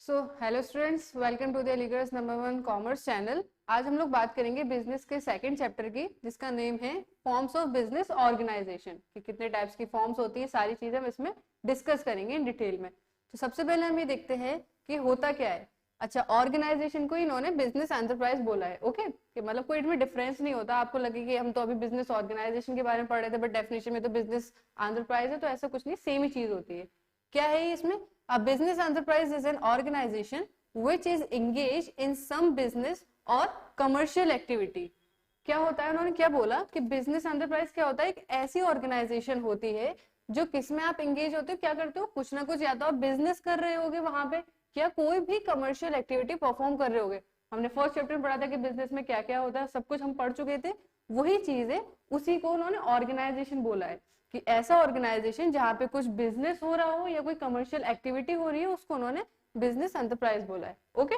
So hello students, welcome to the Aligarh number 1 commerce channel. आज हम लोग बात करेंगे बिजनेस के सेकंड चैप्टर की, जिसका नेम है फॉर्म्स ऑफ बिजनेस ऑर्गेनाइजेशन, कि कितने टाइप्स की फॉर्म्स होती है, सारी चीजें हम इसमें डिस्कस करेंगे इन डिटेल में। तो सबसे पहले हम ये देखते हैं कि होता क्या है। अच्छा, ऑर्गेनाइजेशन को इन्होंने बिजनेस एंटरप्राइज बोला है। ओके, कि मतलब कोई इनमें डिफरेंस नहीं होता। आपको लगे कि हम तो अभी बिजनेस ऑर्गेनाइजेशन के बारे में पढ़ रहे थे, बट डेफिनेशन में तो बिजनेस एंटरप्राइज है, तो ऐसा कुछ नहीं, सेम ही चीज होती है। क्या है इसमें? A business enterprise is an organization which is engaged in some business or commercial activity. क्या होता है, उन्होंने क्या बोला कि बिजनेस एंटरप्राइज क्या होता है? एक ऐसी ऑर्गेनाइजेशन होती है जो किसमें आप एंगेज होते हो, क्या करते हो, कुछ ना कुछ, या तो आप बिजनेस कर रहे होगे वहां पे, या कोई भी कमर्शियल एक्टिविटी परफॉर्म कर रहे होगे। हमने फर्स्ट चैप्टर में पढ़ा था कि बिजनेस में क्या क्या होता है, सब कुछ हम पढ़ चुके थे। वही चीज है, उसी को उन्होंने ऑर्गेनाइजेशन बोला है, कि ऐसा ऑर्गेनाइजेशन जहां पे कुछ बिजनेस हो रहा हो या कोई कमर्शियल एक्टिविटी हो रही है, उसको उन्होंने बिजनेस एंटरप्राइज बोला है। ओके,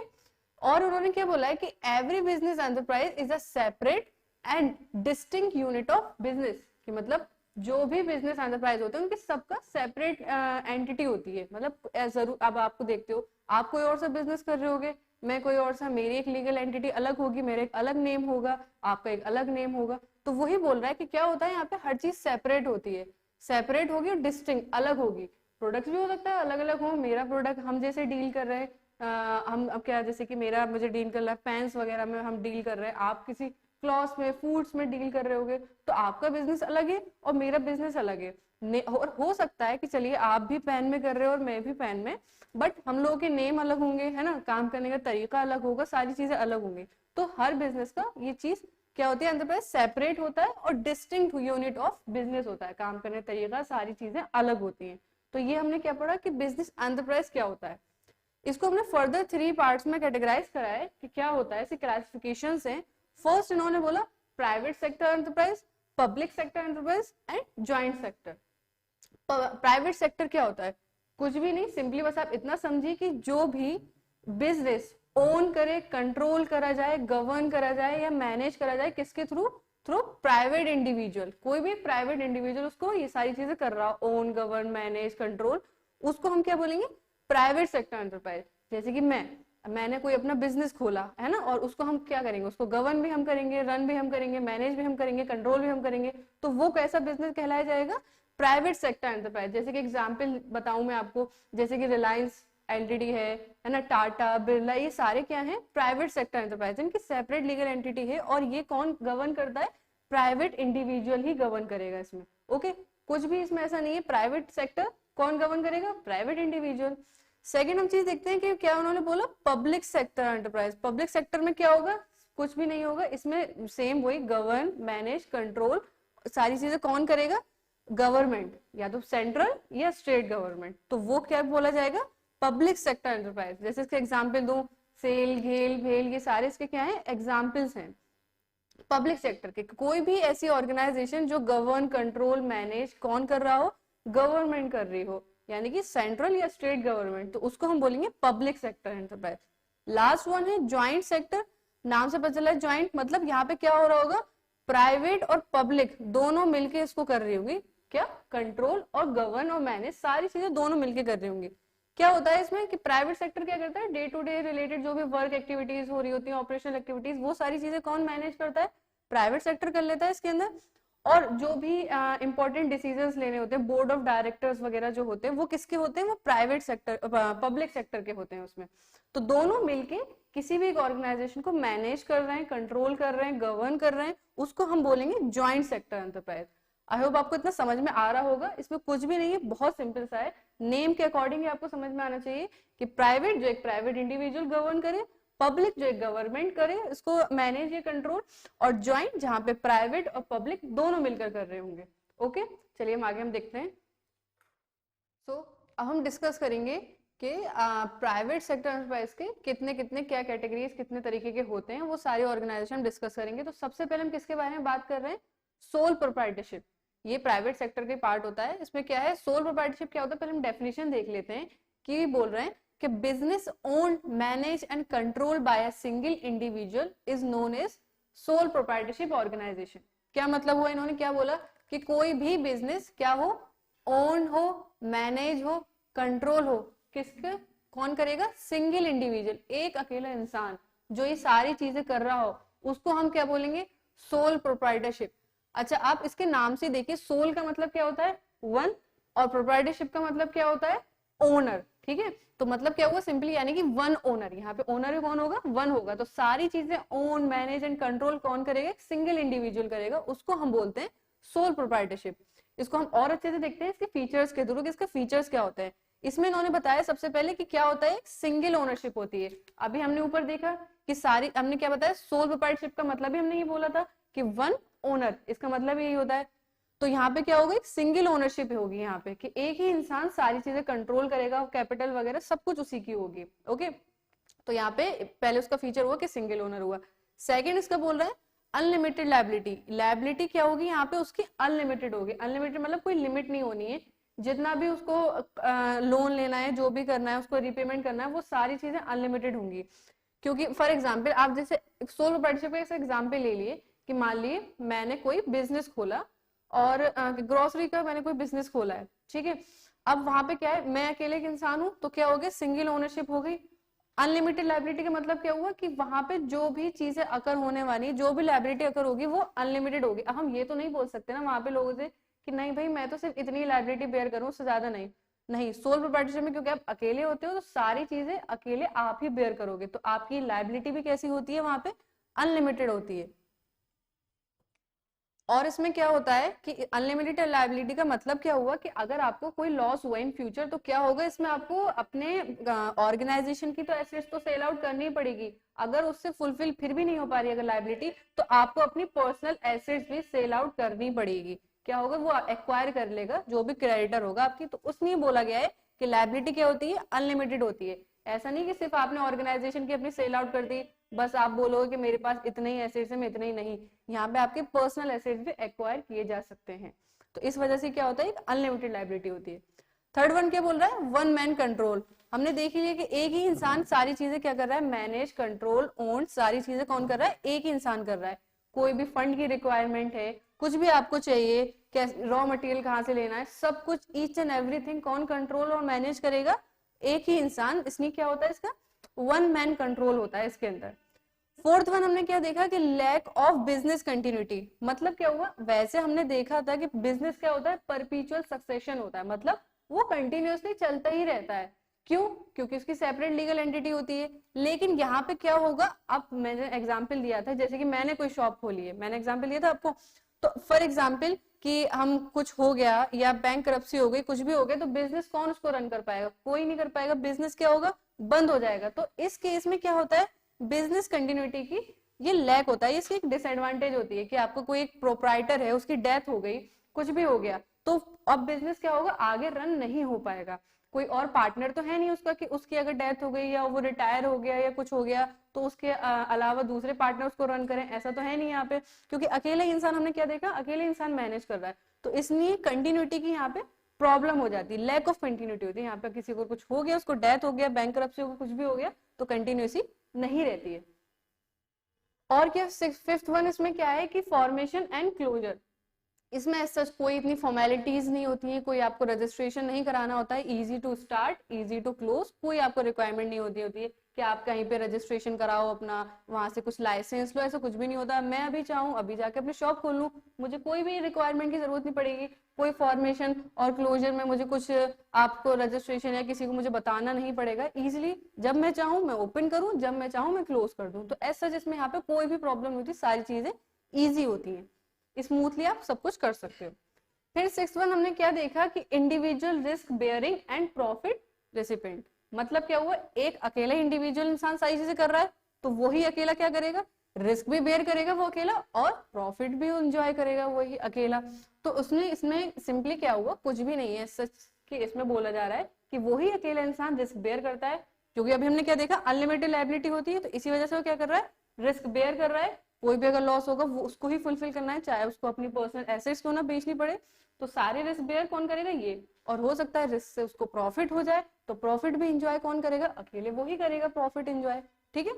और उन्होंने क्या बोला है कि every business enterprise is a separate and distinct unit of business. कि मतलब जो भी बिजनेस एंटरप्राइज होते हैं उनकी सबका सेपरेट एंटिटी होती है। मतलब जरूर, अब आपको देखते हो, आप कोई और सा बिजनेस कर रहे होगे, मैं कोई और सा, मेरी एक लीगल एंटिटी अलग होगी, मेरा एक अलग नेम होगा, आपका एक अलग नेम होगा। तो वही बोल रहा है कि क्या होता है, यहाँ पे हर चीज सेपरेट होती है, सेपरेट होगी और डिस्टिंक्ट अलग होगी। प्रोडक्ट्स भी हो सकता है अलग अलग हो, मेरा प्रोडक्ट हम जैसे डील कर रहे हैं, हम अब क्या, जैसे कि मेरा मुझे डील कर रहा है पेन्स वगैरह में हम डील कर रहे हैं, आप किसी क्लॉथ्स में, फूड्स में डील कर रहे होगे, तो आपका बिजनेस अलग है और मेरा बिजनेस अलग है। और हो सकता है कि चलिए आप भी पेन में कर रहे हो और मैं भी पेन में, बट हम लोगों के नेम अलग होंगे, है ना, काम करने का तरीका अलग होगा, सारी चीजें अलग होंगी। तो हर बिजनेस का ये चीज क्या होती है, एंटरप्राइज सेपरेट होता है और डिस्टिंक्ट यूनिट ऑफ बिजनेस होता है, काम करने का तरीका, सारी चीजें अलग होती हैं। तो ये हमने क्या पढ़ा कि बिजनेस एंटरप्राइज क्या होता है। इसको हमने फर्दर 3 पार्ट्स में कैटेगराइज करा है कि क्या होता है, ऐसी क्लासिफिकेशंस हैं। फर्स्ट इन्होंने बोला private sector enterprise, public sector enterprise and joint sector. Private sector क्या होता है? कुछ भी नहीं, सिंपली बस आप इतना समझिए कि जो भी बिजनेस ओन करे, कंट्रोल करा जाए, गवर्न करा जाए या मैनेज करा जाए, किसके थ्रू? Through private individual. कोई भी प्राइवेट इंडिविजुअल उसको ये सारी चीजें कर रहा हो, ओन, गवर्न, मैनेज, कंट्रोल, उसको हम क्या बोलेंगे? Private sector enterprise. जैसे कि मैंने कोई अपना बिजनेस खोला है ना, और उसको हम क्या करेंगे, उसको गवर्न भी हम करेंगे, रन भी हम करेंगे, मैनेज भी हम करेंगे, कंट्रोल भी हम करेंगे, तो वो कैसा बिजनेस कहलाया जाएगा? Private sector enterprise. जैसे कि एग्जांपल बताऊं मैं आपको, जैसे कि रिलायंस एलटीडी है ना, टाटा, बिरला, ये सारे क्या है? Private sector enterprise. इनकी सेपरेट लीगल एंटिटी है, और ये कौन गवर्न करता है? प्राइवेट इंडिविजुअल ही गवर्न करेगा इसमें। ओके, कुछ भी इसमें ऐसा नहीं है। प्राइवेट सेक्टर कौन गवर्न करेगा? Private individual. सेकेंड हम चीज देखते हैं कि क्या उन्होंने बोला, public sector enterprise. Public sector में क्या होगा? कुछ भी नहीं होगा इसमें, सेम वही, गवर्न, मैनेज, कंट्रोल, सारी चीजें कौन करेगा? गवर्नमेंट, या तो सेंट्रल या स्टेट गवर्नमेंट। तो वो क्या बोला जाएगा? Public sector enterprise. जैसे इसके एग्जाम्पल दूं, सेल, घेल, भेल, ये सारे इसके क्या है? एग्जाम्पल्स हैं पब्लिक सेक्टर के। कोई भी ऐसी ऑर्गेनाइजेशन जो गवर्न, कंट्रोल, मैनेज कौन कर रहा हो? गवर्नमेंट कर रही हो, यानी कि सेंट्रल या स्टेट गवर्नमेंट, तो उसको हम बोलेंगे public sector enterprise. Last one है ज्वाइंट सेक्टर। नाम से पता चला है ज्वाइंट, मतलब यहाँ पे क्या हो रहा होगा? प्राइवेट और पब्लिक दोनों मिलके इसको कर रही होगी, क्या? कंट्रोल और गवर्न और मैनेज, सारी चीजें दोनों मिलके कर रही होंगी। क्या होता है इसमें कि प्राइवेट सेक्टर क्या करता है? डे टू डे रिलेटेड जो भी वर्क एक्टिविटीज हो रही होती है, ऑपरेशनल एक्टिविटीज, वो सारी चीजें कौन मैनेज करता है? प्राइवेट सेक्टर कर लेता है इसके अंदर। और जो भी इंपॉर्टेंट डिसीजंस लेने होते हैं, बोर्ड ऑफ डायरेक्टर्स वगैरह जो होते हैं, वो किसके होते हैं? वो प्राइवेट सेक्टर, पब्लिक सेक्टर के होते हैं उसमें। तो दोनों मिलके किसी भी एक ऑर्गेनाइजेशन को मैनेज कर रहे हैं, कंट्रोल कर रहे हैं, गवर्न कर रहे हैं, उसको हम बोलेंगे joint sector enterprise. I hope आपको इतना समझ में आ रहा होगा। इसमें कुछ भी नहीं है, बहुत सिंपल सा है। नेम के अकॉर्डिंग ही आपको समझ में आना चाहिए कि प्राइवेट जो एक प्राइवेट इंडिविजुअल गवर्न करे, पब्लिक जो एक गवर्नमेंट करे, इसको मैनेज या कंट्रोल, और ज्वाइंट जहां पे प्राइवेट और पब्लिक दोनों मिलकर कर रहे होंगे। ओके, चलिए हम आगे हम देखते हैं। अब हम डिस्कस करेंगे कि प्राइवेट सेक्टर एंटरप्राइज के कितने कितने क्या कैटेगरीज, कितने तरीके के होते हैं, वो सारे ऑर्गेनाइजेशन डिस्कस करेंगे। तो सबसे पहले हम किसके बारे में बात कर रहे हैं? Sole proprietorship. ये प्राइवेट सेक्टर के पार्ट होता है। इसमें क्या है, सोल प्रोप्राइटरशिप क्या होता है, पहले हम डेफिनेशन देख लेते हैं। कि बोल रहे हैं कि business owned, manage and control by a single individual is known as sole proprietorship organisation. क्या मतलब हुआ? इन्होंने क्या बोला कि कोई भी बिजनेस क्या हो? ओन हो, मैनेज हो, कंट्रोल हो, किसके? कौन करेगा? सिंगल इंडिविजुअल, एक अकेला इंसान जो ये सारी चीजें कर रहा हो, उसको हम क्या बोलेंगे? Sole proprietorship. अच्छा, आप इसके नाम से देखिए, सोल का मतलब क्या होता है? वन, और प्रोप्राइटरशिप का मतलब क्या होता है? ओनर। ठीक है, तो मतलब क्या हुआ? सिंपली यानी कि वन ओनर। यहाँ पे ओनर कौन होगा? वन होगा। तो सारी चीजें ओन, मैनेज एंड कंट्रोल कौन करेगा? सिंगल इंडिविजुअल करेगा, उसको हम बोलते हैं सोल प्रोप्राइटरशिप। इसको हम और अच्छे से देखते हैं इसके फीचर्स के थ्रू, इसके फीचर्स क्या होते हैं। इसमें इन्होंने बताया सबसे पहले कि क्या होता है, सिंगल ओनरशिप होती है। अभी हमने ऊपर देखा कि सारी, हमने क्या बताया, सोल प्रोप्राइटरशिप का मतलब ही हमने ये बोला था कि वन ओनर, इसका मतलब यही होता है। तो यहाँ पे क्या होगा? एक सिंगल ओनरशिप होगी यहाँ पे, कि एक ही इंसान सारी चीजें कंट्रोल करेगा, कैपिटल वगैरह सब कुछ उसी की होगी। ओके, तो यहाँ पे पहले उसका फीचर हुआ कि सिंगल ओनर हुआ। सेकंड इसका बोल रहा है अनलिमिटेड लायबिलिटी। लायबिलिटी क्या होगी यहाँ पे? उसकी अनलिमिटेड होगी। अनलिमिटेड मतलब कोई लिमिट नहीं होनी है, जितना भी उसको लोन लेना है, जो भी करना है, उसको रिपेमेंट करना है, वो सारी चीजें अनलिमिटेड होंगी। क्योंकि फॉर एग्जाम्पल आप जैसे सोल प्रोप्राइटरशिप का ऐसा एग्जाम्पल ले लिए कि मान लिए मैंने कोई बिजनेस खोला और ग्रोसरी का मैंने कोई बिजनेस खोला है, ठीक है। अब वहां पे क्या है, मैं अकेले एक इंसान हूं, तो क्या हो गया? सिंगल ओनरशिप हो गई। अनलिमिटेड लायबिलिटी का मतलब क्या हुआ? कि वहां पे जो भी चीजें अकर होने वाली, जो भी लायबिलिटी अकर होगी, वो अनलिमिटेड होगी। अब हम ये तो नहीं बोल सकते ना वहां पे लोगों से कि नहीं भाई मैं तो सिर्फ इतनी लायबिलिटी बेयर करूं, उससे ज्यादा नहीं। नहीं, सोल प्रोप्राइटरशिप में क्योंकि आप अकेले होते हो, तो सारी चीजें अकेले आप ही बेयर करोगे, तो आपकी लायबिलिटी भी कैसी होती है? वहां पे अनलिमिटेड होती है। और इसमें क्या होता है कि अनलिमिटेड लायबिलिटी का मतलब क्या हुआ? कि अगर आपको कोई लॉस हुआ इन फ्यूचर, तो क्या होगा? इसमें आपको अपने ऑर्गेनाइजेशन की तो एसेट्स तो सेल आउट करनी पड़ेगी। अगर उससे फुलफिल फिर भी नहीं हो पा रही अगर लायबिलिटी, तो आपको अपनी पर्सनल एसेट्स भी सेल आउट करनी पड़ेगी। क्या होगा? वो एक्वायर कर लेगा जो भी क्रेडिटर होगा आपकी। तो उसमें बोला गया है कि लायबिलिटी क्या होती है? अनलिमिटेड होती है। ऐसा नहीं कि सिर्फ आपने ऑर्गेनाइजेशन की अपनी सेल आउट कर दी, बस आप बोलोगे कि मेरे पास इतने ही एसेट्स है, मैं इतने ही नहीं। यहाँ पे आपके पर्सनल एसेट्स भी एक्वायर किए जा सकते हैं। तो इस वजह से क्या होता है? अनलिमिटेड लायबिलिटी होती है। थर्ड वन क्या बोल रहा है? One man control. हमने देख लिया कि एक ही इंसान सारी चीजें क्या कर रहा है? मैनेज, कंट्रोल, ओन, सारी चीजें कौन कर रहा है? एक ही इंसान कर रहा है। कोई भी फंड की रिक्वायरमेंट है, कुछ भी आपको चाहिए, रॉ मटेरियल कहाँ से लेना है, सब कुछ ईच एंड एवरीथिंग कौन कंट्रोल और मैनेज करेगा? एक ही इंसान। इसलिए क्या होता है? इसका वन मैन कंट्रोल होता है इसके अंदर। फोर्थ वन हमने क्या देखा कि लैक ऑफ बिजनेस कंटिन्यूटी। मतलब क्या हुआ? वैसे हमने देखा था कि बिजनेस क्या होता है? परपीचुअल सक्सेशन होता है, मतलब वो कंटिन्यूअसली चलता ही रहता है। क्यों? क्योंकि उसकी सेपरेट लीगल एंटिटी होती है। लेकिन यहाँ पे क्या होगा? अब मैंने एग्जाम्पल दिया था, जैसे कि मैंने कोई शॉप खोली है, मैंने एग्जाम्पल दिया था आपको। तो फॉर एग्जाम्पल कि हम कुछ हो गया या बैंक करप्सी हो गई, कुछ भी हो गया, तो बिजनेस कौन उसको रन कर पाएगा? कोई नहीं कर पाएगा। बिजनेस क्या होगा? बंद हो जाएगा। तो इस केस में क्या होता है? बिजनेस कंटिन्यूटी की ये लैक होता है। इसकी एक डिसएडवांटेज होती है कि आपको कोई एक प्रोप्राइटर है, उसकी डेथ हो गई, कुछ भी हो गया, तो अब बिजनेस क्या होगा? आगे रन नहीं हो पाएगा। कोई और पार्टनर तो है नहीं उसका कि उसकी अगर डेथ हो गई या वो रिटायर हो गया या कुछ हो गया तो उसके अलावा दूसरे पार्टनर उसको रन करें, ऐसा तो है नहीं यहाँ पे। क्योंकि अकेले इंसान, हमने क्या देखा? अकेले इंसान मैनेज कर रहा है। तो इसलिए कंटिन्यूटी की यहाँ पे प्रॉब्लम हो जाती है, लैक ऑफ कंटिन्यूटी होती है। यहाँ पे किसी को कुछ हो गया, उसको डेथ हो गया, बैंक करप्सी हो गया, कुछ भी हो गया, तो कंटिन्यूसी नहीं रहती है। और क्या फिफ्थ वन इसमें क्या है कि फॉर्मेशन एंड क्लोजर। इसमें ऐसा कोई इतनी फॉर्मेलिटीज नहीं होती है, कोई आपको रजिस्ट्रेशन नहीं कराना होता है। Easy to start, easy to close, कोई आपको रिक्वायरमेंट नहीं होती है कि आप कहीं पे रजिस्ट्रेशन कराओ अपना, वहां से कुछ लाइसेंस लो, ऐसा कुछ भी नहीं होता। मैं अभी चाहूँ अभी जाके अपनी शॉप खोल लूँ, मुझे कोई भी रिक्वायरमेंट की जरूरत नहीं पड़ेगी। कोई फॉर्मेशन और क्लोजर में मुझे कुछ आपको रजिस्ट्रेशन या किसी को मुझे बताना नहीं पड़ेगा। इजिली जब मैं चाहूँ मैं ओपन करूँ, जब मैं चाहूँ मैं क्लोज कर दूँ। तो ऐसा जिसमें यहाँ पे कोई भी प्रॉब्लम नहीं होती, सारी चीजें ईजी होती है, स्मूथली आप सब कुछ कर सकते हो। फिर सिक्स्थ वन हमने क्या देखा कि individual risk bearing and profit recipient. मतलब क्या हुआ? एक अकेला इंडिविजुअल इंसान सारी चीजें कर रहा है, तो वही अकेला क्या करेगा? रिस्क भी बेयर करेगा वो अकेला, और प्रॉफिट भी एंजॉय करेगा वही अकेला। तो उसने इसमें सिंपली क्या हुआ? कुछ भी नहीं है सच कि इसमें बोला जा रहा है कि वही अकेला इंसान रिस्क बेयर करता है। क्योंकि अभी हमने क्या देखा? अनलिमिटेड लायबिलिटी होती है, तो इसी वजह से वो क्या कर रहा है? रिस्क बेयर कर रहा है। कोई भी अगर लॉस होगा वो उसको ही फुलफिल करना है, चाहे उसको अपनी पर्सनल एसेट्स क्यों ना बेचनी पड़े। तो सारे रिस्क बेयर कौन करेगा? ये। और हो सकता है रिस्क से उसको प्रॉफिट हो जाए, तो प्रॉफिट भी एंजॉय कौन करेगा? अकेले वो ही करेगा प्रॉफिट एंजॉय। ठीक है।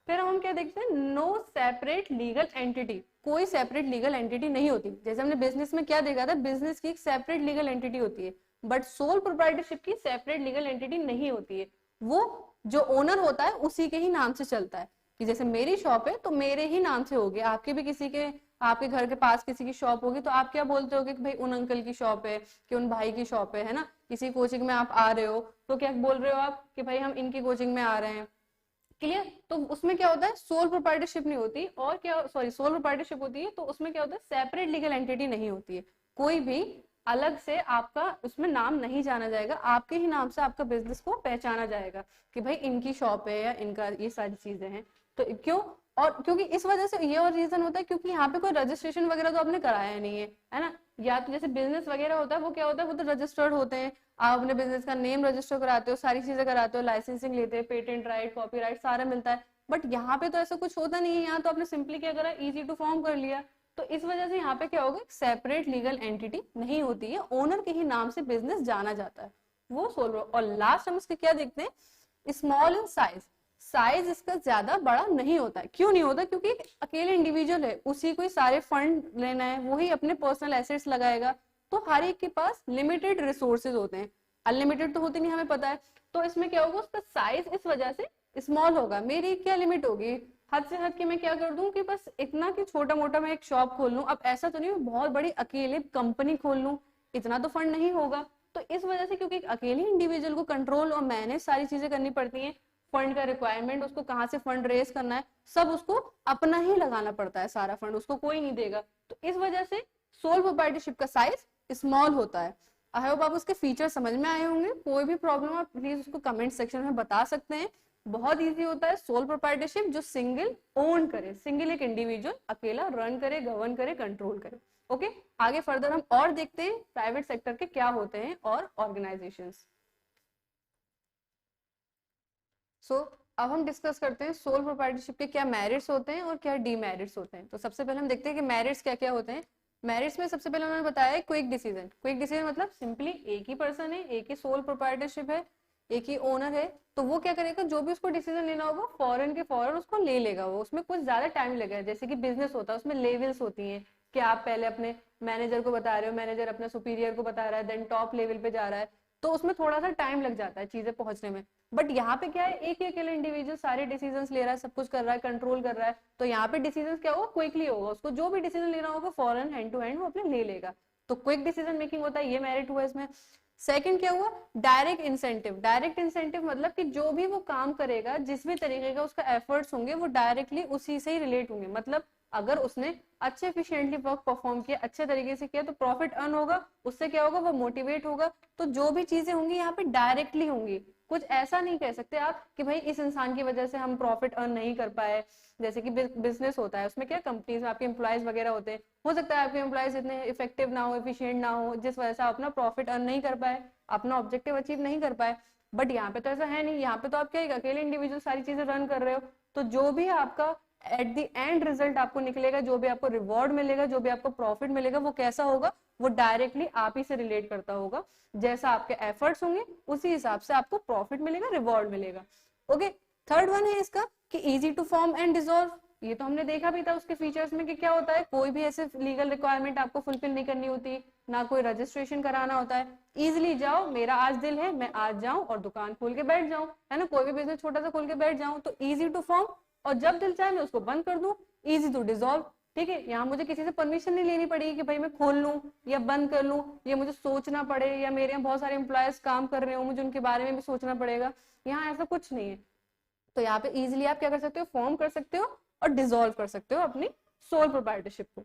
फिर हम क्या देखते हैं? No separate legal entity. कोई सेपरेट लीगल एंटिटी नहीं होती। जैसे हमने बिजनेस में क्या देखा था? बिजनेस की एक सेपरेट लीगल एंटिटी होती है, बट सोल प्रोप्राइटरशिप की सेपरेट लीगल एंटिटी नहीं होती है। वो जो ओनर होता है उसी के ही नाम से चलता है, कि जैसे मेरी शॉप है तो मेरे ही नाम से होगी, आपके भी किसी के, आपके घर के पास किसी की शॉप होगी तो आप क्या बोलते होगे कि भाई उन अंकल की शॉप है, कि उन भाई की शॉप है ना। किसी कोचिंग में आप आ रहे हो तो क्या बोल रहे हो आप कि भाई हम इनकी कोचिंग में आ रहे हैं। क्लियर? तो उसमें क्या होता है, सोल प्रोप्राइटरशिप नहीं होती, और क्या, सॉरी, सोल प्रोप्राइटरशिप होती है तो उसमें क्या होता है, सेपरेट लीगल एंटिटी नहीं होती है, कोई भी अलग से आपका उसमें नाम नहीं जाना जाएगा, आपके ही नाम से आपका बिजनेस को पहचाना जाएगा कि भाई इनकी शॉप है या इनका ये सारी चीजें हैं। तो क्यों, और क्योंकि इस वजह से ये और रीजन होता है क्योंकि यहाँ पे कोई रजिस्ट्रेशन वगैरह तो आपने कराया नहीं है ना। या तो जैसे बिजनेस वगैरह होता है वो क्या होता है, वो तो रजिस्टर्ड होते हैं, आप अपने बिजनेस का नेम रजिस्टर कराते हो, सारी चीजें कराते हो, लाइसेंसिंग लेते हैं, पेटेंट राइट, कॉपीराइट सारा मिलता है। बट यहाँ पे तो ऐसा कुछ होता नहीं है, यहाँ तो आपने सिंपली क्या करा, इजी टू फॉर्म कर लिया। तो इस वजह से यहाँ पे क्या होगा, सेपरेट लीगल एंटिटी नहीं होती है, ओनर के ही नाम से बिजनेस जाना जाता है, वो सोल्व। और लास्ट हम इसके क्या देखते हैं, स्मॉल इन साइज, साइज इसका ज्यादा बड़ा नहीं होता है। क्यों नहीं होता, क्योंकि अकेले इंडिविजुअल है, उसी को ही सारे फंड लेना है, वही अपने पर्सनल एसेट्स लगाएगा, तो हर एक के पास लिमिटेड रिसोर्सेज होते हैं, अनलिमिटेड तो होते नहीं, हमें पता है। तो इसमें क्या होगा, उसका साइज इस वजह से स्मॉल होगा। मेरी क्या लिमिट होगी, हद से हद के मैं क्या कर दूं कि बस इतना कि छोटा मोटा मैं एक शॉप खोल लूं। अब ऐसा तो नहीं मैं बहुत बड़ी अकेले कंपनी खोल लूं, इतना तो फंड नहीं होगा। तो इस वजह से, क्योंकि अकेले इंडिविजुअल को कंट्रोल और मैनेज सारी चीजें करनी पड़ती हैं, फंड का रिक्वायरमेंट, उसको कहाँ से फंड रेज करना है, सब उसको अपना ही लगाना पड़ता है, सारा फंड उसको कोई नहीं देगा। तो इस वजह से सोल प्रोप्राइटरशिप का साइज स्मॉल होता है। आई होप आप उसके फीचर समझ में आए होंगे। कोई भी प्रॉब्लम आप प्लीज उसको कमेंट सेक्शन में बता सकते हैं। बहुत इजी होता है सोल प्रोप्राइटरशिप, जो सिंगल ओन करे, सिंगल एक इंडिविजुअल अकेला रन करे, गवर्न करे, कंट्रोल करे। ओके, आगे फर्दर हम और देखते हैं प्राइवेट सेक्टर के क्या होते हैं और ऑर्गेनाइजेशंस। सो अब हम डिस्कस करते हैं सोल प्रोप्राइटरशिप के क्या मेरिट्स होते हैं और क्या डीमेरिट्स होते हैं। तो सबसे पहले हम देखते हैं कि मेरिट्स क्या क्या होते हैं। मेरिट्स में सबसे पहले उन्होंने बताया क्विक डिसीजन। क्विक डिसीजन मतलब सिंपली एक ही पर्सन है, एक ही सोल प्रोप्राइटरशिप है, एक ही ओनर है, तो वो क्या करेगा, जो भी उसको डिसीजन लेना होगा फॉरन के फॉरन उसको ले लेगा, वो उसमें कुछ ज्यादा टाइम लगेगा। जैसे कि बिजनेस होता है, उसमें लेवल्स होती हैं कि आप पहले अपने मैनेजर को बता रहे हो, मैनेजर अपने सुपीरियर को बता रहा है, देन टॉप लेवल पे जा रहा है, तो उसमें थोड़ा सा टाइम लग जाता है चीजें पहुंचने में। बट यहाँ पे क्या है, एक ही अकेले इंडिविजुअल सारे डिसीजंस ले रहा है, सब कुछ कर रहा है, कंट्रोल कर रहा है, तो यहाँ पे डिसीजन क्या होगा, क्विकली होगा, उसको जो भी डिसीजन लेना होगा फॉरन हैंड टू हैंड वो अपने ले लेगा। तो क्विक डिसीजन मेकिंग होता है, ये मेरिट हुआ इसमें। सेकंड क्या हुआ, डायरेक्ट इंसेंटिव। डायरेक्ट इंसेंटिव मतलब कि जो भी वो काम करेगा, जिस भी तरीके का उसका एफर्ट्स होंगे, वो डायरेक्टली उसी से ही रिलेट होंगे। मतलब अगर उसने अच्छे एफिशिएंटली वर्क परफॉर्म किया, अच्छे तरीके से किया, तो प्रॉफिट अर्न होगा, उससे क्या होगा, वो मोटिवेट होगा। तो जो भी चीजें होंगी यहाँ पे डायरेक्टली होंगी। कुछ ऐसा नहीं कह सकते आप कि भाई इस इंसान की वजह से हम प्रॉफिट अर्न नहीं कर पाए। जैसे कि बिजनेस होता है, उसमें क्या कंपनीज में आपके एम्प्लॉयज वगैरह होते हैं, हो सकता है आपके एम्प्लॉयज इतने इफेक्टिव ना हो, एफिशिएंट ना हो, जिस वजह से आप अपना प्रॉफिट अर्न नहीं कर पाए, अपना ऑब्जेक्टिव अचीव नहीं कर पाए। बट यहाँ पे तो ऐसा है नहीं, यहाँ पे तो आप क्या, एक अकेले इंडिविजुअल सारी चीजें रन कर रहे हो, तो जो भी आपका एट द एंड रिजल्ट आपको निकलेगा, जो भी आपको रिवॉर्ड मिलेगा, जो भी आपको प्रॉफिट मिलेगा, वो कैसा होगा, वो डायरेक्टली आप ही से रिलेट करता होगा। जैसा आपके एफर्ट्स होंगे उसी हिसाब से आपको प्रॉफिट मिलेगा, रिवॉर्ड मिलेगा। ओके, थर्ड वन है इसका कि easy to form and dissolve. ये तो हमने देखा भी था उसके फीचर्स में कि क्या होता है, कोई भी ऐसे लीगल रिक्वायरमेंट आपको फुलफिल नहीं करनी होती, ना कोई रजिस्ट्रेशन कराना होता है। इजिली जाओ, मेरा आज दिल है मैं आज जाऊं और दुकान खोल के बैठ जाऊं, है ना, कोई भी बिजनेस छोटा सा खोल के बैठ जाऊं, तो इजी टू फॉर्म, और जब दिल चाहे मैं उसको बंद कर दूं, इजी टू डिसॉल्व। ठीक है, यहाँ मुझे किसी से परमिशन नहीं लेनी पड़ेगी कि भाई मैं खोल लूं या बंद कर लूं, या मुझे सोचना पड़े, या मेरे यहाँ बहुत सारे एम्प्लॉयज काम कर रहे हो, मुझे उनके बारे में भी सोचना पड़ेगा। यहाँ ऐसा कुछ नहीं है। तो यहाँ पे इजिली आप क्या कर सकते हो, फॉर्म कर सकते हो और डिसॉल्व कर सकते हो अपनी सोल प्रोप्राइटरशिप को।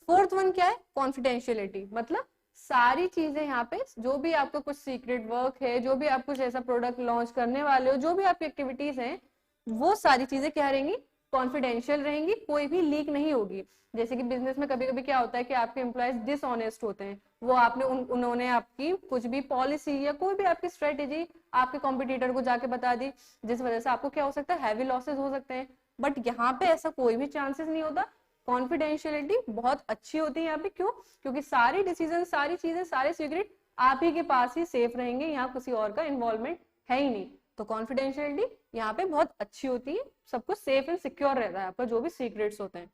फोर्थ वन क्या है, कॉन्फिडेंशियलिटी। मतलब सारी चीजें यहाँ पे, जो भी आपका कुछ सीक्रेट वर्क है, जो भी आप कुछ ऐसा प्रोडक्ट लॉन्च करने वाले हो, जो भी आपकी एक्टिविटीज हैं, वो सारी चीजें क्या रहेंगी, कॉन्फिडेंशियल रहेंगी, कोई भी लीक नहीं होगी। जैसे कि बिजनेस में कभी कभी क्या होता है कि आपके एम्प्लॉयज डिसऑनेस्ट होते हैं, वो आपने उन्होंने आपकी कुछ भी पॉलिसी या कोई भी आपकी स्ट्रेटेजी आपके कॉम्पिटिटर को जाके बता दी, जिस वजह से आपको क्या हो सकता है, हैवी लॉसेस हो सकते हैं। बट यहाँ पे ऐसा कोई भी चांसेस नहीं होता। कॉन्फिडेंशियलिटी बहुत अच्छी होती है यहाँ पे। क्यों? क्योंकि सारी डिसीजन, सारी चीजें, सारे सीक्रेट आप ही के पास ही सेफ रहेंगे, यहाँ किसी और का इन्वॉल्वमेंट है ही नहीं। तो कॉन्फिडेंशियलिटी यहाँ पे बहुत अच्छी होती है, सब कुछ सेफ एंड सिक्योर रहता है आपका, जो भी सीक्रेट्स होते हैं।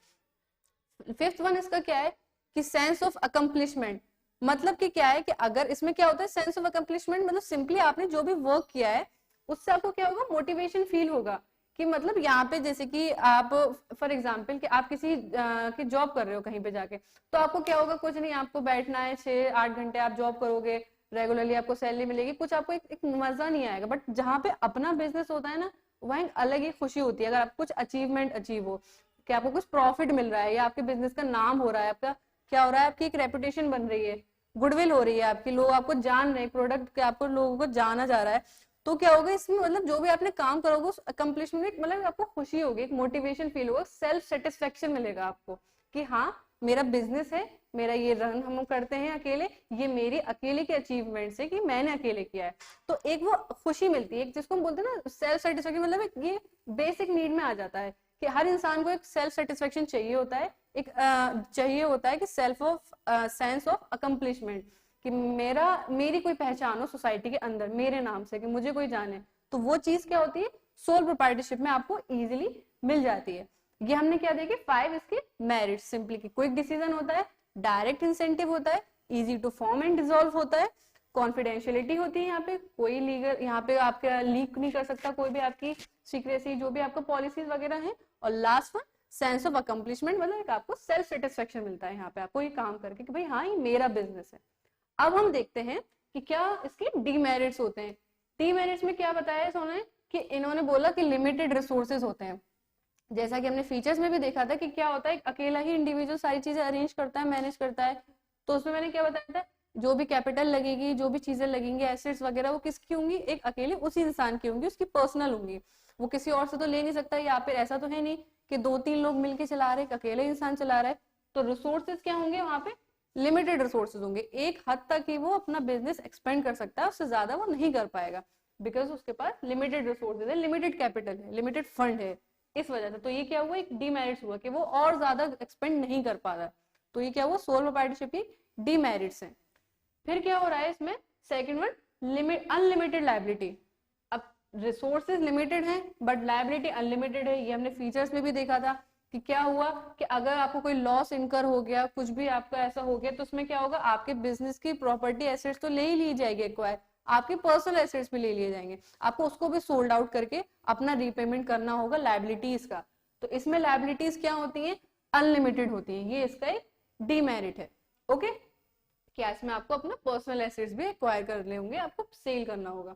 फिफ्थ वन इसका क्या है कि सेंस ऑफ अकम्पलिशमेंट। मतलब कि क्या है कि अगर इसमें क्या होता है, सेंस ऑफ अकम्पलिशमेंट मतलब सिंपली आपने जो भी वर्क किया है उससे आपको क्या होगा, मोटिवेशन फील होगा कि मतलब यहाँ पे जैसे कि आप फॉर एग्जाम्पल कि आप किसी की जॉब कर रहे हो कहीं पे जाके, तो आपको क्या होगा, कुछ नहीं, आपको बैठना है 6-8 घंटे आप जॉब करोगे, रेगुलरली आपको सैलरी मिलेगी, कुछ आपको एक मजा नहीं आएगा। बट जहाँ पे अपना बिजनेस होता है ना, वहाँ एक अलग ही खुशी होती है। अगर आप कुछ अचीवमेंट अचीव हो, कि आपको कुछ प्रॉफिट मिल रहा है, या आपके बिजनेस का नाम हो रहा है, आपका क्या हो रहा है, आपकी एक रेपुटेशन बन रही है, गुडविल हो रही है आपकी, लोग आपको जान रहे हैं, प्रोडक्ट के आपको लोगों को जाना जा रहा है, तो क्या होगा इसमें, मतलब जो भी आपने काम करोगे उस अकम्पलिशमेंट, मतलब आपको खुशी होगी, एक मोटिवेशन फील होगा, सेल्फ सेटिस्फेक्शन मिलेगा आपको कि हाँ मेरा बिजनेस है, मेरा ये रन हम करते हैं अकेले, ये मेरी अकेले की अचीवमेंट है कि मैंने अकेले किया है। तो एक वो खुशी मिलती है, जिसको हम बोलते हैं ना सेल्फ सेटिस्फेक्शन, मतलब एक ये बेसिक नीड में आ जाता है कि हर इंसान को एक सेल्फ सेटिस्फेक्शन चाहिए होता है, एक चाहिए होता है कि self of sense of accomplishment, कि मेरी कोई पहचान हो सोसाइटी के अंदर मेरे नाम से, कि मुझे कोई जाने। तो वो चीज क्या होती है, सोल प्रोप्राइटरशिप में आपको इजीली मिल जाती है। ये हमने क्या देखे 5 इसके मेरिट, सिंपली कि क्विक डिसीजन होता है, डायरेक्ट इंसेंटिव होता है, easy to form and dissolve होता है, कॉन्फिडेंशियलिटी होती है, यहाँ पे कोई लीगल, यहाँ पे आपका लीक नहीं कर सकता कोई भी आपकी सीक्रेसी, जो भी आपका पॉलिसीज वगैरह है। और last one sense of accomplishment, मतलब एक आपको सेल्फ सेटिस्फेक्शन मिलता है यहाँ पे आपको ये काम करके कि भाई हाँ ये मेरा बिजनेस है। अब हम देखते हैं कि क्या इसके डीमेरिट्स होते हैं। डीमेरिट्स में क्या बताया है सोने, कि इन्होंने बोला कि लिमिटेड रिसोर्सेज होते हैं। जैसा कि हमने फीचर्स में भी देखा था कि क्या होता है, अकेला ही इंडिविजुअल सारी चीजें अरेंज करता है, मैनेज करता है। तो उसमें मैंने क्या बताया था, जो भी कैपिटल लगेगी, जो भी चीजें लगेंगी, एसेट्स वगैरह, वो किसकी होंगी, एक अकेले उसी इंसान की होंगी, उसकी पर्सनल होंगी, वो किसी और से तो ले नहीं सकता। या फिर ऐसा तो है नहीं कि 2-3 लोग मिलके चला रहे, एक अकेले इंसान चला रहा है। तो रिसोर्सेज क्या होंगे वहां पे, लिमिटेड रिसोर्सेज होंगे, एक हद तक ही वो अपना बिजनेस एक्सपेंड कर सकता है, उससे ज्यादा वो नहीं कर पाएगा, बिकॉज उसके पास लिमिटेड रिसोर्सेज है, लिमिटेड कैपिटल है, लिमिटेड फंड है, इस वजह से। तो ये क्या हुआ, एक डीमेरिट्स हुआ कि वो और ज्यादा एक्सपेंड नहीं कर पा रहा। तो ये क्या हुआ, सोल प्रोप्राइटरशिप की डीमेरिट्स है। फिर क्या हो रहा है इसमें, second one limit unlimited liability. अब रिसोर्सेज लिमिटेड है बट लायबिलिटी अनलिमिटेड है, ये हमने फीचर्स में भी देखा था कि क्या हुआ कि अगर आपको कोई लॉस इनकर हो गया, कुछ भी आपका ऐसा हो गया, तो उसमें क्या होगा, आपके बिजनेस की प्रॉपर्टी एसेट्स तो ले ही ली जाएगी एक्वायर, आपके पर्सनल एसेट्स भी ले लिए जाएंगे, आपको उसको भी सोल्ड आउट करके अपना रीपेमेंट करना होगा लायबिलिटीज का। तो इसमें लायबिलिटीज क्या होती है, अनलिमिटेड होती है, ये इसका एक डीमेरिट है। ओके, क्या इसमें आपको अपना पर्सनल एसेट्स भी एक्वायर करने होंगे, आपको सेल करना होगा।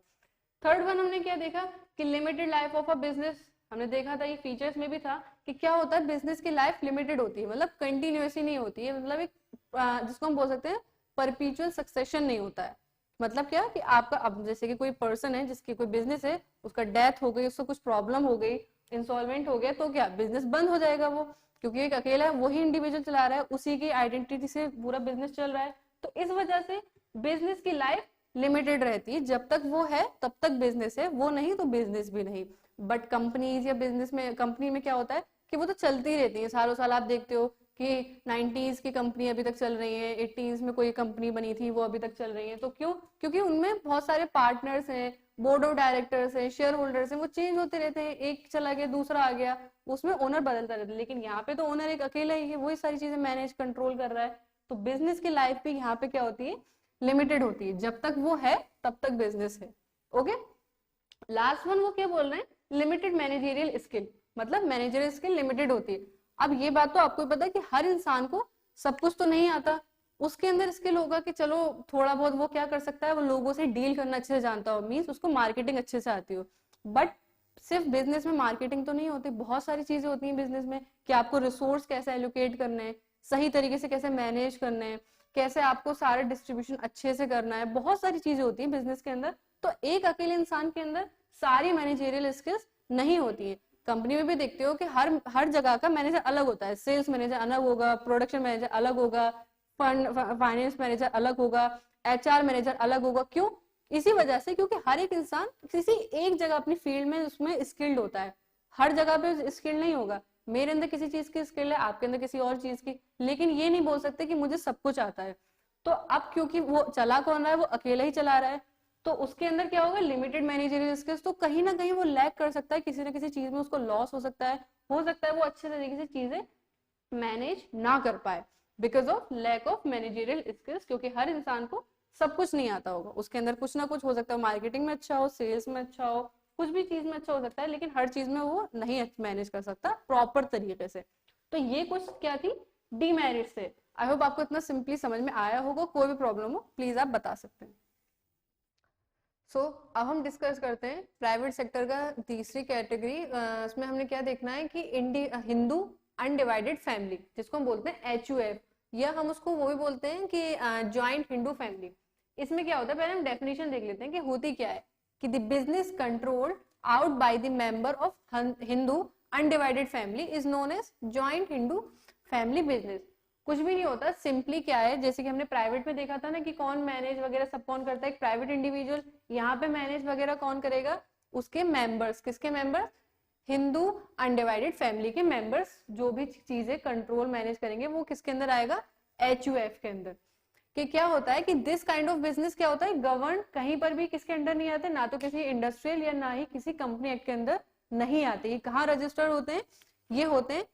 थर्ड वन हमने क्या देखा कि limited life of a business, हमने देखा था ये फीचर्स में भी था कि क्या होता है, बिजनेस की लाइफ लिमिटेड होती है, मतलब कंटिन्यूअसली नहीं होती है, मतलब एक जिसको हम बोल सकते हैं परपीचुअल सक्सेशन नहीं होता है। मतलब क्या कि आपका अब जैसे कि कोई पर्सन है जिसकी कोई बिजनेस है, उसका डेथ हो गई, उसको कुछ प्रॉब्लम हो गई, इंसॉल्वेंट हो गया, तो क्या बिजनेस बंद हो जाएगा वो, क्योंकि एक अकेला वही इंडिविजुअल चला रहा है, उसी की आइडेंटिटी से पूरा बिजनेस चल रहा है। तो इस वजह से बिजनेस की लाइफ लिमिटेड रहती है, जब तक वो है तब तक बिजनेस है, वो नहीं तो बिजनेस भी नहीं। बट कंपनीज या बिजनेस में, कंपनी में क्या होता है कि वो तो चलती रहती है सालों साल। आप देखते हो कि 90s की कंपनी अभी तक चल रही है, 80s में कोई कंपनी बनी थी वो अभी तक चल रही है। तो क्यों, क्योंकि उनमें बहुत सारे पार्टनर्स हैं, बोर्ड ऑफ डायरेक्टर्स हैं, शेयर होल्डर्स हैं, वो चेंज होते रहते हैं, एक चला गया दूसरा आ गया, उसमें ओनर बदलता रहता है। लेकिन यहाँ पे तो ओनर एक अकेला ही है, वही सारी चीजें मैनेज कंट्रोल कर रहा है। तो बिजनेस की लाइफ भी यहाँ पे क्या होती है, लिमिटेड होती है, जब तक वो है तब तक बिजनेस है। ओके, लास्ट वन वो क्या बोल रहे हैं, लिमिटेड मैनेजरियल स्किल, मतलब मैनेजरियल स्किल लिमिटेड होती है। अब ये बात तो आपको पता है कि हर इंसान को सब कुछ तो नहीं आता, उसके अंदर स्किल होगा कि चलो थोड़ा बहुत वो क्या कर सकता है, वो लोगों से डील करना अच्छे से जानता हो, मीन्स उसको मार्केटिंग अच्छे से आती हो। बट सिर्फ बिजनेस में मार्केटिंग तो नहीं होती, बहुत सारी चीजें होती हैं बिजनेस में, कि आपको रिसोर्स कैसे एलोकेट करने हैं, सही तरीके से कैसे मैनेज करने हैं, कैसे आपको सारे डिस्ट्रीब्यूशन अच्छे से करना है, बहुत सारी चीजें होती हैं बिजनेस के अंदर। तो एक अकेले इंसान के अंदर सारी मैनेजरियल स्किल्स नहीं होती है। कंपनी में भी देखते हो कि हर जगह का मैनेजर अलग होता है, सेल्स मैनेजर अलग होगा, प्रोडक्शन मैनेजर अलग होगा, फंड फाइनेंस मैनेजर अलग होगा, एचआर मैनेजर अलग होगा। क्यों, इसी वजह से क्योंकि हर एक इंसान किसी एक जगह अपनी फील्ड में उसमें स्किल्ड होता है, हर जगह पे स्किल्ड नहीं होगा। मेरे अंदर किसी चीज की स्किल है, आपके अंदर किसी और चीज की, लेकिन ये नहीं बोल सकते कि मुझे सब कुछ आता है। तो अब क्योंकि वो चला कौन रहा है, वो अकेला ही चला रहा है, तो उसके अंदर क्या होगा, लिमिटेड मैनेजरियल स्किल्स, तो कहीं ना कहीं वो लैक कर सकता है, किसी ना किसी चीज में उसको लॉस हो सकता है, वो अच्छे तरीके से चीजें मैनेज ना कर पाए because of lack of managerial skills. क्योंकि हर इंसान को सब कुछ नहीं आता होगा, उसके अंदर कुछ ना कुछ हो सकता है, मार्केटिंग में अच्छा हो, सेल्स में अच्छा हो, कुछ भी चीज में अच्छा हो सकता है, लेकिन हर चीज में वो नहीं मैनेज कर सकता प्रॉपर तरीके से। तो ये कुछ क्या थी, डीमेरिट्स थे। आई होप आपको इतना सिंपली समझ में आया होगा। कोई भी प्रॉब्लम हो प्लीज आप बता सकते हैं। अब हम डिस्कस करते हैं प्राइवेट सेक्टर का तीसरी कैटेगरी। इसमें हमने क्या देखना है कि हिंदू अनडिवाइडेड फैमिली, जिसको हम बोलते हैं HUF, या हम उसको वो भी बोलते हैं कि ज्वाइंट हिंदू फैमिली। इसमें क्या होता है, पहले हम डेफिनेशन देख लेते हैं कि होती क्या है। कि the business controlled out by the member of Hindu undivided family is known as joint Hindu family business. कुछ भी नहीं होता, सिंपली क्या है, जैसे कि हमने प्राइवेट में देखा था ना कि कौन मैनेज वगैरह सब कौन करता है, एक प्राइवेट इंडिविजुअल। यहाँ पे मैनेज वगैरह कौन करेगा, उसके मेंबर्स। किसके मेंबर्स, हिंदू अनडिवाइडेड फैमिली के मेंबर्स। जो भी चीजें कंट्रोल मैनेज करेंगे वो किसके अंदर आएगा, HUF के अंदर। कि क्या होता है कि दिस काइंड ऑफ बिजनेस क्या होता है, गवर्न कहीं पर भी किसके अंडर नहीं आते, ना तो किसी इंडस्ट्रियल या ना ही किसी कंपनी एक्ट के अंदर नहीं आते। ये कहाँ रजिस्टर्ड होते हैं, ये होते हैं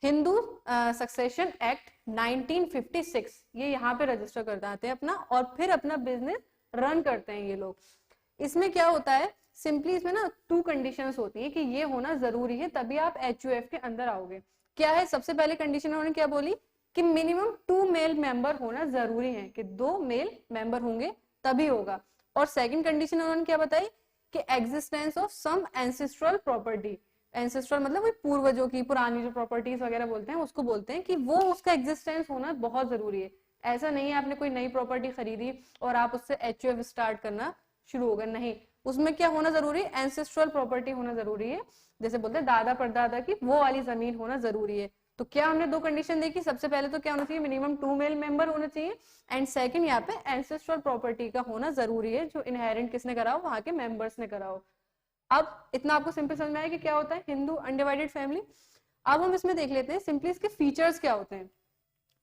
हिंदू सक्सेशन एक्ट 1956, ये यहाँ पे रजिस्टर कर जाते हैं अपना, और फिर अपना बिजनेस रन करते हैं ये लोग। इसमें क्या होता है, सिंपली इसमें ना 2 कंडीशंस होती है कि ये होना जरूरी है, तभी आप HUF के अंदर आओगे। क्या है, सबसे पहले कंडीशन उन्होंने क्या बोली कि मिनिमम 2 मेल मेंबर होना जरूरी है, कि 2 मेल मेंबर होंगे तभी होगा। और सेकंड कंडीशन उन्होंने क्या बताई कि existence of some ancestral property. Ancestral मतलब वही पूर्वजों की पुरानी जो प्रॉपर्टीज वगैरह बोलते हैं उसको बोलते हैं, कि वो उसका एग्जिस्टेंस होना बहुत जरूरी है। ऐसा नहीं है आपने कोई नई प्रॉपर्टी खरीदी और आप उससे HUF स्टार्ट करना शुरू हो गए, नहीं, उसमें क्या होना जरूरी है, एंसेस्ट्रल प्रॉपर्टी होना जरूरी है। जैसे बोलते हैं दादा परदादा की वो वाली जमीन होना जरूरी है। तो क्या हमने 2 कंडीशन देखी, सबसे पहले तो क्या होना चाहिए, मिनिमम 2 मेल मेंबर होना चाहिए, एंड सेकंड यहाँ पे एंसेस्ट्रल प्रॉपर्टी का होना जरूरी है, जो इनहेरिट किसने करा हो, वहां के मेंबर्स ने करा हो। अब इतना आपको सिंपल समझ में आया कि क्या होता है हिंदू अनडिवाइडेड फैमिली। अब हम इसमें देख लेते हैं सिंपली इसके फीचर्स क्या होते हैं।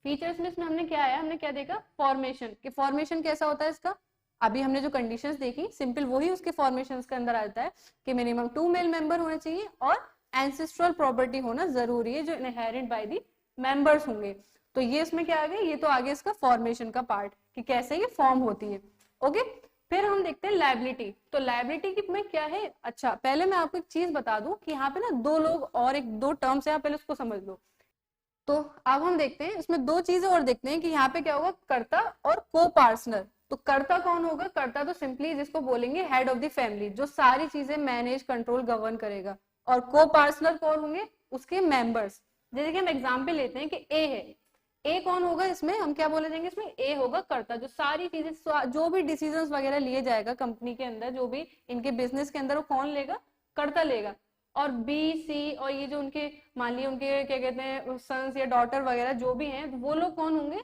फीचर्स में इसमें हमने क्या आया, हमने क्या देखा, फॉर्मेशन, कि फॉर्मेशन कैसा होता है इसका। अभी हमने जो कंडीशंस देखी सिंपल वही उसके फॉर्मेशंस के अंदर आता है, कि मिनिमम 2 मेल मेंबर होने चाहिए और एंसेस्ट्रल प्रॉपर्टी होना जरूरी है, जो इनहेरिट बाय दी मेंबर्स होंगे। तो ये इसमें क्या आ गया, ये तो आगे इसका फॉर्मेशन का पार्ट, कि कैसे ये फॉर्म होती है। ओके, फिर हम देखते हैं लायबिलिटी। तो लायबिलिटी में क्या है, अच्छा पहले मैं आपको एक चीज बता दूं कि यहाँ पे ना 2 लोग और 2 टर्म्स है, पहले उसको समझ लो। तो अब हम देखते हैं इसमें 2 चीजें और देखते हैं कि यहाँ पे क्या होगा, कर्ता और को पार्टनर। तो कर्ता कौन होगा, कर्ता तो सिंपली जिसको बोलेंगे हेड ऑफ द फैमिली, जो सारी चीजें मैनेज कंट्रोल गवर्न करेगा। और को पार्टनर कौन होंगे, उसके मेंबर्स। जैसे कि हम एग्जाम्पल लेते हैं कि ए है, ए कौन होगा, इसमें हम क्या बोले जाएंगे, इसमें ए होगा कर्ता, जो सारी चीजें जो भी डिसीजंस वगैरह लिए जाएगा कंपनी के अंदर, जो भी इनके बिजनेस के अंदर, वो कौन लेगा, कर्ता लेगा। और बी सी और ये जो उनके मान लिए उनके क्या कहते हैं सन्स या डॉटर वगैरह जो भी हैं, वो लोग कौन होंगे,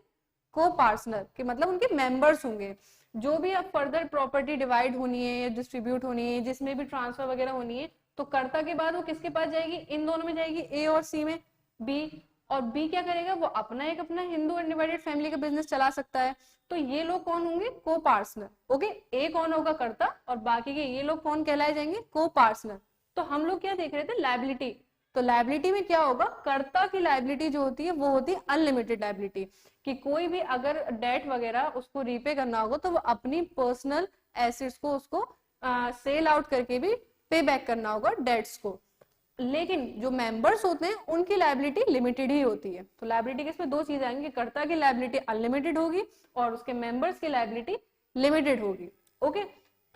को पार्टनर, के मतलब उनके मेंबर्स होंगे। जो भी अब फर्दर प्रॉपर्टी डिवाइड होनी है या डिस्ट्रीब्यूट होनी है, जिसमें भी ट्रांसफर वगैरह होनी है, तो कर्ता के बाद वो किसके पास जाएगी, इन दोनों में जाएगी, ए और सी में, बी। और बी क्या करेगा, वो अपना हिंदू अनडिवाइडेड फैमिली का बिजनेस चला सकता है। तो ये लोग कौन होंगे, को पार्टनर। ओके, ए कौन होगा, कर्ता, और बाकी के ये लोग कौन कहलाए जाएंगे, को पार्टनर। तो हम लोग क्या देख रहे थे, लायबिलिटी। तो लायबिलिटी में क्या होगा, कर्ता की लायबिलिटी जो होती है वो होती है अनलिमिटेड लायबिलिटी, कि कोई भी अगर डेट वगैरह उसको रीपे करना होगा तो वो अपनी पर्सनल एसेट्स को उसको सेल आउट करके भी पे बैक करना होगा डेट्स को। लेकिन जो मेंबर्स होते हैं उनकी लायबिलिटी लिमिटेड ही होती है। तो लायबिलिटी के इसमें 2 चीजें आएंगी, कर्ता की लायबिलिटी अनलिमिटेड होगी और उसके मेंबर्स की लायबिलिटी लिमिटेड होगी। ओके,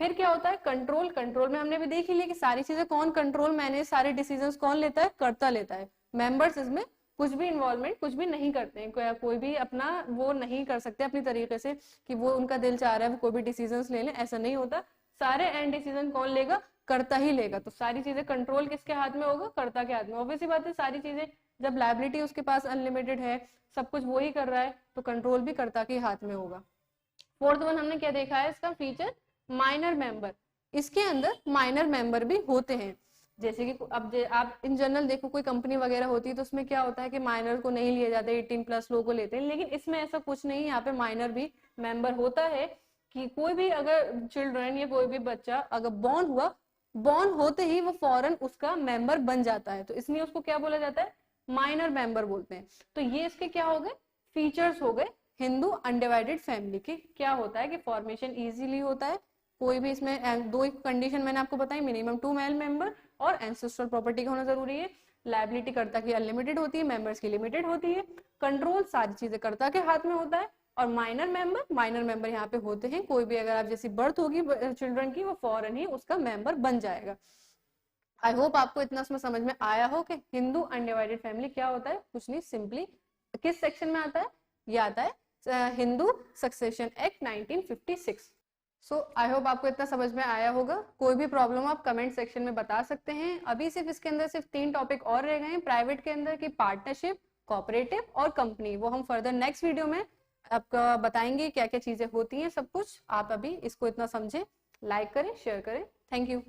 फिर क्या होता है, कंट्रोल। कंट्रोल में हमने भी देख ही लिया कि सारी चीजें कौन कंट्रोल मैनेज, सारे डिसीजंस कौन लेता है, कर्ता लेता है। मेंबर्स इसमें कुछ भी इन्वॉल्वमेंट कुछ भी नहीं करते हैं, कोई भी अपना वो नहीं कर सकते अपनी तरीके से कि वो उनका दिल चाह रहा है वो कोई भी डिसीजंस ले लें, ऐसा नहीं होता। सारे एंड डिसीजन कौन लेगा, कर्ता ही लेगा। तो सारी चीजें कंट्रोल किसके हाथ में होगा, कर्ता के हाथ में। ऑब्वियसली बात है, सारी चीजें जब लायबिलिटी उसके पास अनलिमिटेड है, सब कुछ वो ही कर रहा है, तो कंट्रोल भी कर्ता के हाथ में होगा। फोर्थ वन हमने क्या देखा है, इसका फीचर माइनर मेंबर। इसके अंदर माइनर मेंबर भी होते हैं। जैसे कि अब आप इन जनरल देखो कोई कंपनी वगैरह होती है तो उसमें क्या होता है कि माइनर को नहीं लिए जाते, 18+ लोगों को लेते हैं। लेकिन इसमें ऐसा कुछ नहीं, यहाँ पे माइनर भी मेंबर होता है, कि कोई भी अगर चिल्ड्रन या कोई भी बच्चा अगर बॉर्न हुआ, बॉर्न होते ही वो फौरन उसका मेंबर बन जाता है, तो इसलिए उसको क्या बोला जाता है, माइनर मेंबर बोलते हैं। तो ये इसके क्या हो गए, फीचर्स हो गए हिंदू अनडिवाइडेड फैमिली के। क्या होता है कि फॉर्मेशन इजीली होता है, कोई भी इसमें दो कंडीशन मैंने आपको बताई, मिनिमम 2 मेल मेंबर और एंसेस्ट्रल प्रॉपर्टी का होना जरूरी है। लायबिलिटी कर्ता की अनलिमिटेड होती है, मेंबर्स की लिमिटेड होती है। कंट्रोल सारी चीजें कर्ता के हाथ में होता है। और माइनर मेंबर यहाँ पे होते हैं, कोई भी अगर आप जैसी बर्थ होगी चिल्ड्रन की, वो फौरन ही उसका मेंबर बन जाएगा। आई होप आपको इतना उसमें समझ में आया हो कि हिंदू अनडिवाइडेड फैमिली क्या होता है। कुछ नहीं, सिंपली किस सेक्शन में आता है, ये आता है Hindu succession act 1956। So I hope आपको इतना समझ में आया होगा। कोई भी प्रॉब्लम आप कमेंट सेक्शन में बता सकते हैं। अभी सिर्फ इसके अंदर सिर्फ 3 टॉपिक और रह गए हैं प्राइवेट के अंदर की, पार्टनरशिप, कोऑपरेटिव और कंपनी। वो हम फर्दर नेक्स्ट वीडियो में आपका बताएंगे क्या क्या चीजें होती हैं, सब कुछ। आप अभी इसको इतना समझें, लाइक करें, शेयर करें। Thank you.